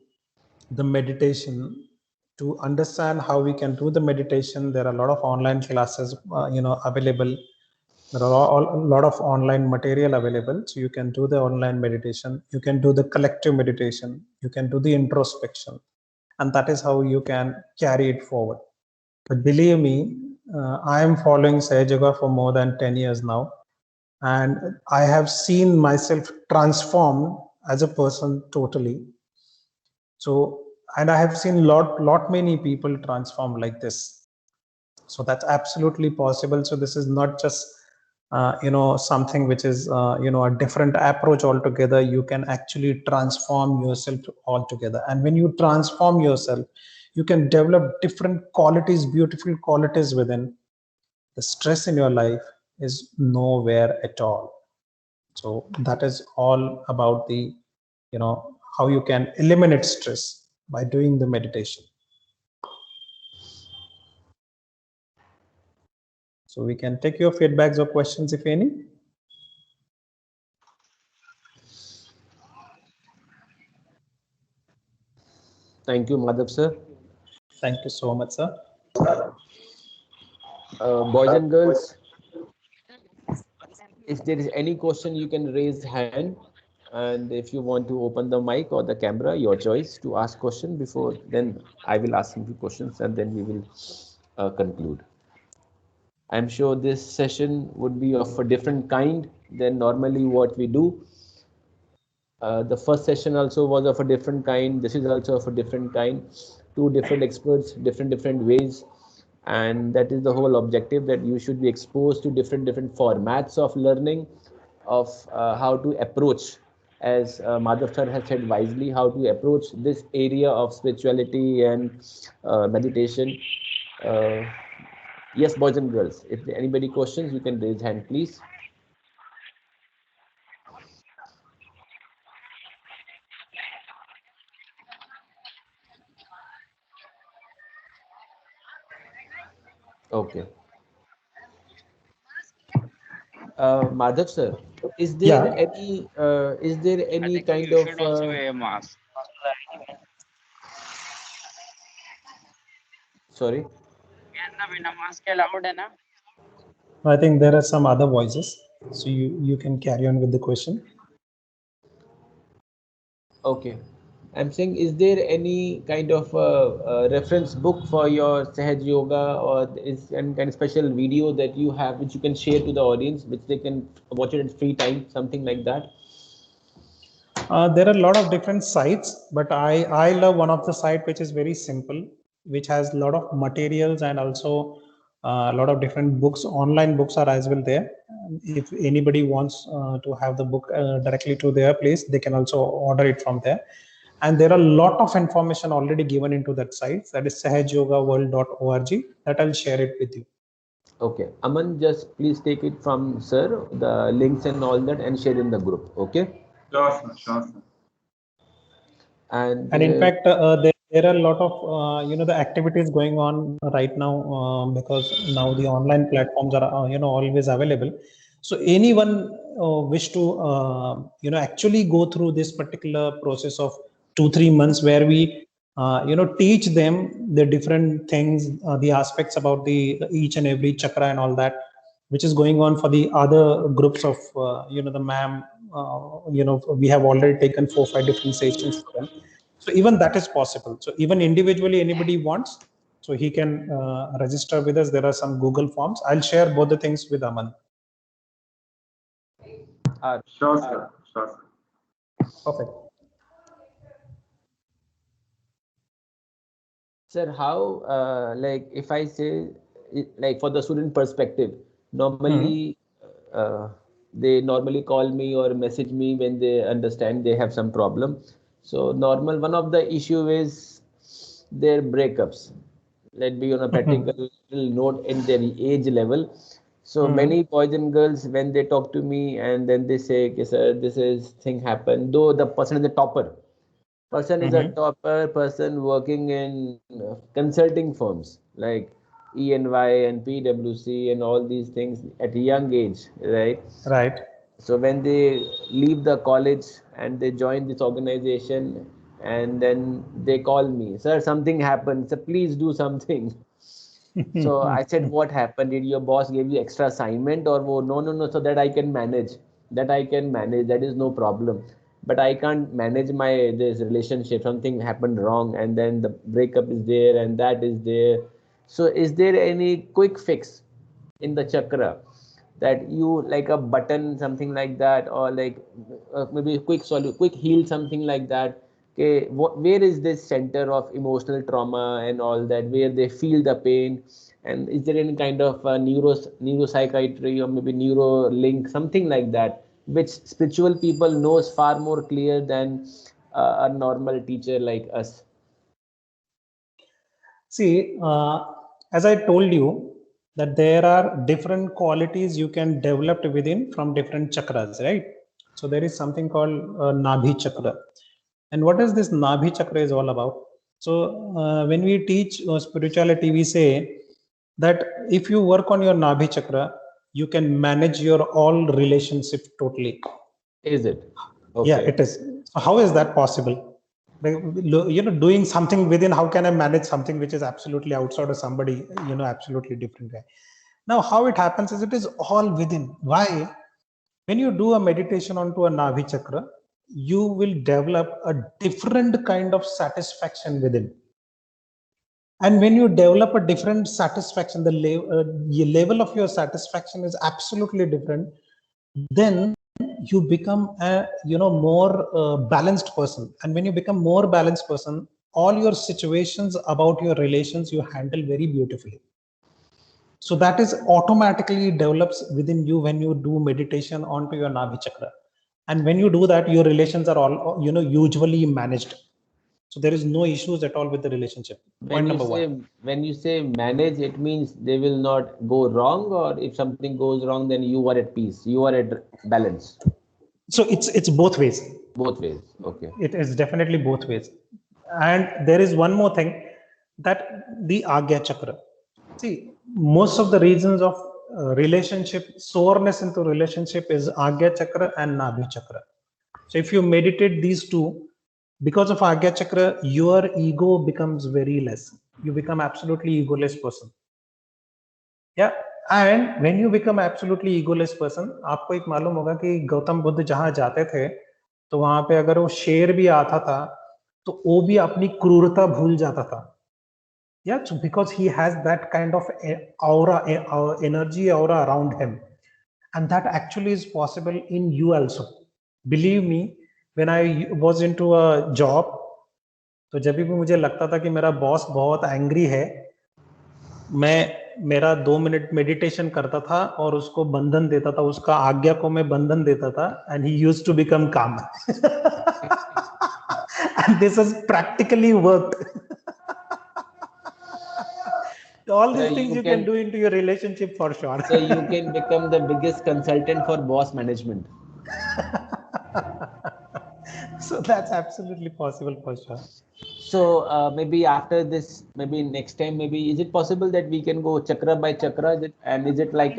the meditation. To understand how we can do the meditation, there are a lot of online classes available. There are a lot of online material available, so you can do the online meditation, you can do the collective meditation, you can do the introspection, and that is how you can carry it forward. But believe me, I am following Sahaj Yoga for more than 10 years now, and I have seen myself transform as a person totally. So, and I have seen lot many people transform like this. So that's absolutely possible. So this is not just something which is a different approach altogether. You can actually transform yourself altogether, and when you transform yourself, you can develop different qualities, beautiful qualities within. The stress in your life is nowhere at all. So that is all about the how you can eliminate stress by doing the meditation. So we can take your feedbacks or questions if any. Thank you, Madhav sir. Thank you so much, sir. Boys and girls, if there is any question, you can raise hand. And if you want to open the mic or the camera, your choice to ask question. Before then, I will ask some few questions and then we will conclude. I'm sure this session would be of a different kind than normally what we do. The first session also was of a different kind. This is also of a different kind. Two different experts, different ways, and that is the whole objective, that you should be exposed to different formats of learning, of how to approach, as Madhav sir has said wisely, how to approach this area of spirituality and meditation. Uh, yes, boys and girls, if anybody questions, you can raise hand, please. Okay. Madhav sir, is there any kind of wear a mask. sorry? Mask allowed है ना? I think there are some other voices, so you can carry on with the question. Okay. I'm saying, is there any kind of reference book for your Sahaj Yoga, or is any kind of special video that you have which you can share to the audience, which they can watch it at free time, something like that? There are a lot of different sites, but I love one of the site which is very simple, which has a lot of materials and also a lot of different books. Online books are as well there. If anybody wants to have the book directly to their place, they can also order it from there. And there are a lot of information already given into that site, that is sahajyogaworld.org, that I'll share it with you. Okay, Aman, just please take it from sir, the links and all that, and share in the group. Okay. Sure, sir. Sure, sir. And in fact, there are a lot of the activities going on right now, because now the online platforms are always available. So anyone wish to actually go through this particular process of 2-3 months, where we teach them the different things, the aspects about the each and every chakra and all that, which is going on for the other groups of the MAM we have already taken 4-5 different sessions for them. So even that is possible. So even individually, anybody wants, so he can register with us. There are some Google forms. I'll share both the things with Aman. Sure, sir. Sure, sir. Perfect. Sir, how, like, if I say, like, for the student perspective, normally they normally call me or message me when they understand they have some problem. So one of the issue is their breakups. Let be on a practical note in their age level. So many boys and girls, when they talk to me and then they say, okay, sir, this is thing happened, though the person is a topper. Person is a topper person working in consulting firms like ENY and PwC and all these things at a young age, right? Right. So when they leave the college and they join this organization, and then they call me, sir, something happened, so please do something. So I said, what happened? Did your boss give you extra assignment or no, so that I can manage. That is no problem. But I can't manage this relationship. Something happened wrong, and then the breakup is there, and that is there. So is there any quick fix in the chakra that you like a button, something like that, or like maybe quick heal, something like that? Okay, where is this center of emotional trauma and all that, where they feel the pain? And is there any kind of neuropsychiatry or maybe neuro link, something like that, which spiritual people knows far more clear than a normal teacher like us? See, as I told you, that there are different qualities you can develop within from different chakras, right? So there is something called Nabhi chakra. And what is this Nabhi chakra is all about? So when we teach spirituality, we say that if you work on your Nabhi chakra, you can manage your all relationship totally. Is it? Yeah, Okay. it is. So how is that possible? Doing something within, how can I manage something which is absolutely outside of somebody, absolutely different guy? Now, how it happens is it is all within. Why? When you do a meditation onto a Nabhi chakra, you will develop a different kind of satisfaction within. And when you develop a different satisfaction, the level of your satisfaction is absolutely different. Then you become a more balanced person. And when you become more balanced person, all your situations about your relations you handle very beautifully. So that is automatically develops within you when you do meditation onto your Nabhi chakra. And when you do that, your relations are all usually managed. So there is no issues at all with the relationship. Point number one. When you say manage, it means they will not go wrong, or if something goes wrong, then you are at peace, you are at balance. So it's both ways. Both ways. Okay. It is definitely both ways. And there is one more thing, that the Agya chakra. See, most of the reasons of relationship, soreness into relationship is Agya chakra and Nabhi chakra. So if you meditate these two, because of Agya chakra, your ego becomes very less. You become absolutely egoless person. Yeah. And when you become absolutely egoless person, आपको एक मालूम होगा कि गौतम बुद्ध जहां जाते थे, तो वहां पे अगर वो शेर भी आता था, तो वो भी अपनी क्रूरता भूल जाता था. Yeah, so because he has that kind of aura, energy aura around him, and that actually is possible in you also. Believe me, when I was into a job, तो जब भी मुझे लगता था कि मेरा बॉस बहुत एंग्री है, मैं मेरा 2 मिनट मेडिटेशन करता था और उसको बंधन देता था, उसका आज्ञा को मैं बंधन देता था, and he used to become calm. And this has practically worked. All these things you can do into your relationship for sure. So you can become the biggest consultant for boss management. So that's absolutely possible for sure. So maybe after this, maybe next time, maybe is it possible that we can go chakra by chakra? And is it like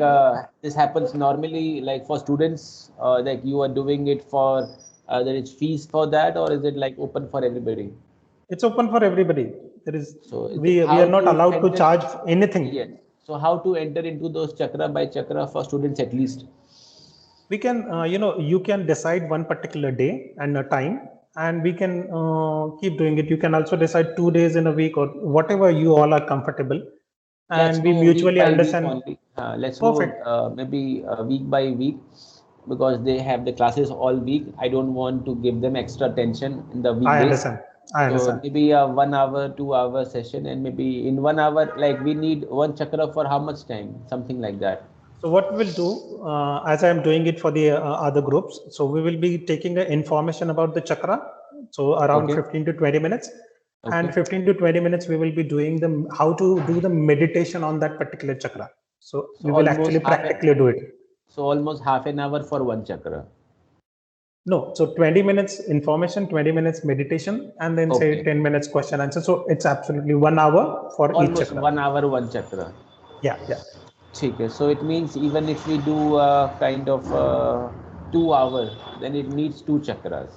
this happens normally, like for students, like you are doing it for there is fees for that, or is it like open for everybody? It's open for everybody. There is we how are not to allowed to enter- charge anything. Yeah. So how to enter into those chakra by chakra for students at least? We can, you can decide one particular day and a time, and we can keep doing it. You can also decide 2 days in a week or whatever you all are comfortable. Let's And we go week mutually by week understand. only. Let's Perfect. go maybe week by week, because they have the classes all week. I don't want to give them extra tension in the I weekdays. understand. I So understand. maybe a 1 hour, 2 hour session, and maybe in 1 hour, like we need one chakra for how much time? Something like that. So what we'll do, as I'm doing it for the other groups, so we will be taking information about the chakra, so around Okay. 15 to 20 minutes, and Okay. 15 to 20 minutes we will be doing how to do the meditation on that particular chakra. So we will almost actually practically do it. So almost half an hour for one chakra. No, so 20 minutes information, 20 minutes meditation, and then say Okay. 10 minutes question answer. So it's absolutely 1 hour for each Almost chakra. 1 hour, one chakra. Yeah. Okay. So it means even if we do kind of 2 hours, then it needs 2 chakras.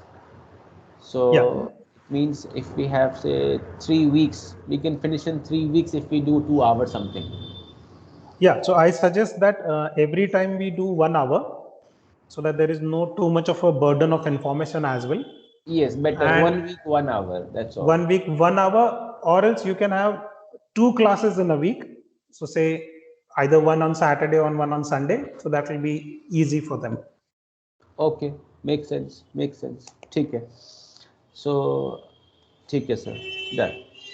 So it means if we have say 3 weeks, we can finish in 3 weeks if we do 2 hours something. Yeah, so I suggest that every time we do 1 hour, so that there is no too much of a burden of information as well. Yes, better. And 1 week, 1 hour. That's all. 1 week, 1 hour, or else you can have 2 classes in a week. So say either one on Saturday or one on Sunday. So that will be easy for them. Okay, makes sense. ठीक है. So, ठीक है, sir.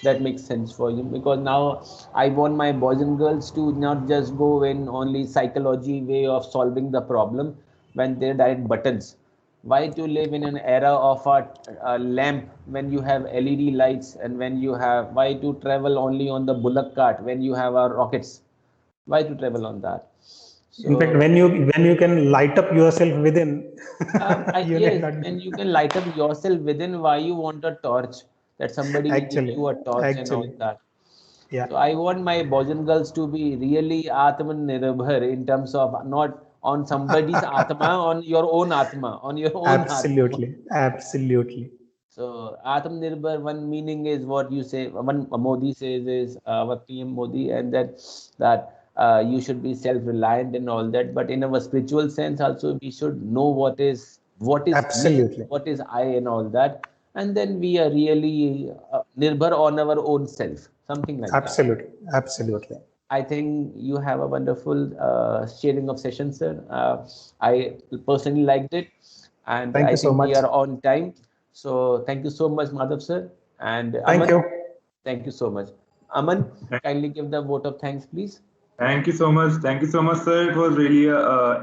That makes sense for you, because now I want my boys and girls to not just go in only psychology way of solving the problem when they're direct buttons. Why to live in an era of a lamp when you have LED lights, and why to travel only on the bullock cart when you have our rockets? Why to travel on that? So, in fact, when you can light up yourself within, yes, and you can light up yourself within. Why you want a torch? That somebody will give you a torch and all that. Yeah. So I want my boys and girls to be really Atmanirbhar in terms of not on somebody's Atma, on your own Atma, on your own Absolutely. So Atmanirbhar, one meaning is what you say, one Modi says is what PM Modi, and that you should be self-reliant and all that. But in our spiritual sense, also we should know what is Absolutely. me, what is I, and all that, and then we are really nirbhar on our own self, something like that. Absolutely. I think you have a wonderful sharing of sessions, sir. I personally liked it, and Thank I you so think much. we are on time. So thank you so much, Madhav sir. And Thank Aman, you. Thank you so much. Aman, kindly give the vote of thanks, please. Thank you so much. Thank you so much, sir. It was really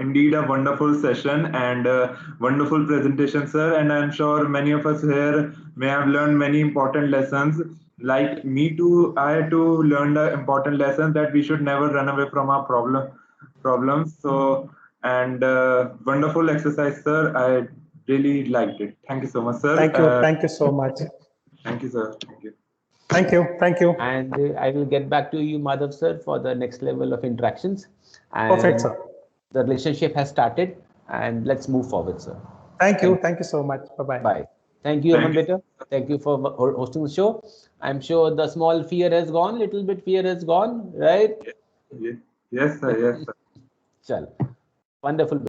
indeed a wonderful session and a wonderful presentation, sir. And I'm sure many of us here may have learned many important lessons. Like me too, I too learned an important lesson that we should never run away from our problems. So, and wonderful exercise, sir. I really liked it. Thank you so much, sir. Thank you so much. Thank you, sir. Thank you. And I will get back to you, Madhav sir, for the next level of interactions. And perfect, sir. The relationship has started, and let's move forward, sir. Thank you so much. Bye. Bye. Thank you, Aman Beta. Thank you for hosting the show. I'm sure the small fear has gone, little bit fear has gone, right? Yes, sir. Chal. Wonderful.